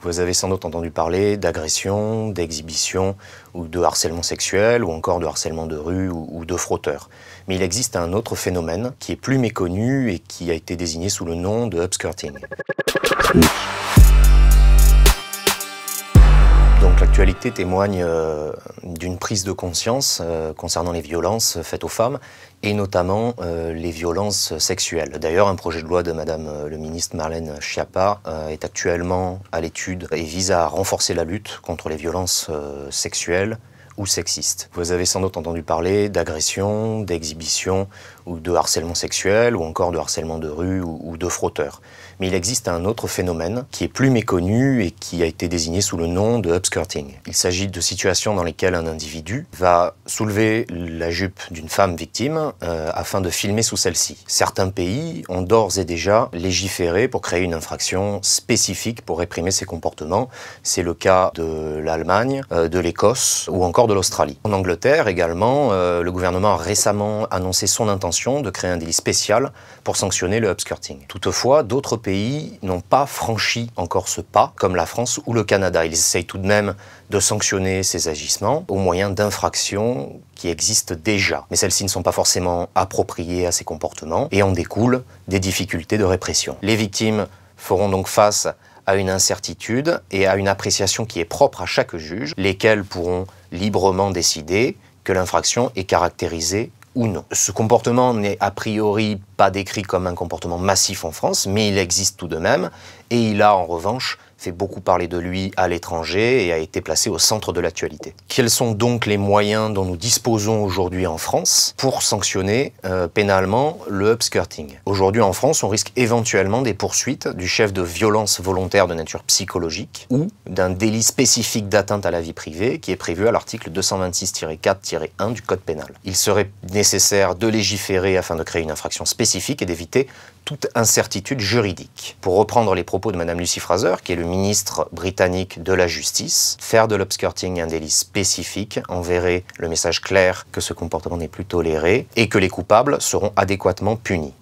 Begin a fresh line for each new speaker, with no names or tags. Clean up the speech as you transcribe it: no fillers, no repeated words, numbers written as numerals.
Vous avez sans doute entendu parler d'agression, d'exhibition ou de harcèlement sexuel ou encore de harcèlement de rue ou de frotteur. Mais il existe un autre phénomène qui est plus méconnu et qui a été désigné sous le nom de upskirting. Donc l'actualité témoigne d'une prise de conscience concernant les violences faites aux femmes et notamment les violences sexuelles. D'ailleurs, un projet de loi de Madame le ministre Marlène Schiappa est actuellement à l'étude et vise à renforcer la lutte contre les violences sexuelles ou sexistes. Vous avez sans doute entendu parler d'agression, d'exhibition ou de harcèlement sexuel ou encore de harcèlement de rue ou de frotteur. Mais il existe un autre phénomène qui est plus méconnu et qui a été désigné sous le nom de upskirting. Il s'agit de situations dans lesquelles un individu va soulever la jupe d'une femme victime afin de filmer sous celle-ci. Certains pays ont d'ores et déjà légiféré pour créer une infraction spécifique pour réprimer ces comportements. C'est le cas de l'Allemagne, de l'Écosse ou encore de l'Australie. En Angleterre également, le gouvernement a récemment annoncé son intention de créer un délit spécial pour sanctionner le upskirting. Toutefois, d'autres pays n'ont pas franchi encore ce pas, comme la France ou le Canada. Ils essayent tout de même de sanctionner ces agissements au moyen d'infractions qui existent déjà. Mais celles-ci ne sont pas forcément appropriées à ces comportements et en découlent des difficultés de répression. Les victimes feront donc face à une incertitude et à une appréciation qui est propre à chaque juge, lesquels pourront librement décider que l'infraction est caractérisée ou non. Ce comportement n'est a priori pas décrit comme un comportement massif en France, mais il existe tout de même, et il a en revanche fait beaucoup parler de lui à l'étranger et a été placé au centre de l'actualité. Quels sont donc les moyens dont nous disposons aujourd'hui en France pour sanctionner pénalement le upskirting? Aujourd'hui en France, on risque éventuellement des poursuites du chef de violence volontaire de nature psychologique ou d'un délit spécifique d'atteinte à la vie privée qui est prévu à l'article 226-4-1 du Code pénal. Il serait nécessaire de légiférer afin de créer une infraction spécifique et d'éviter toute incertitude juridique. Pour reprendre les propos de Madame Lucy Fraser, qui est le ministre britannique de la Justice, faire de l'upskirting un délit spécifique enverrait le message clair que ce comportement n'est plus toléré et que les coupables seront adéquatement punis.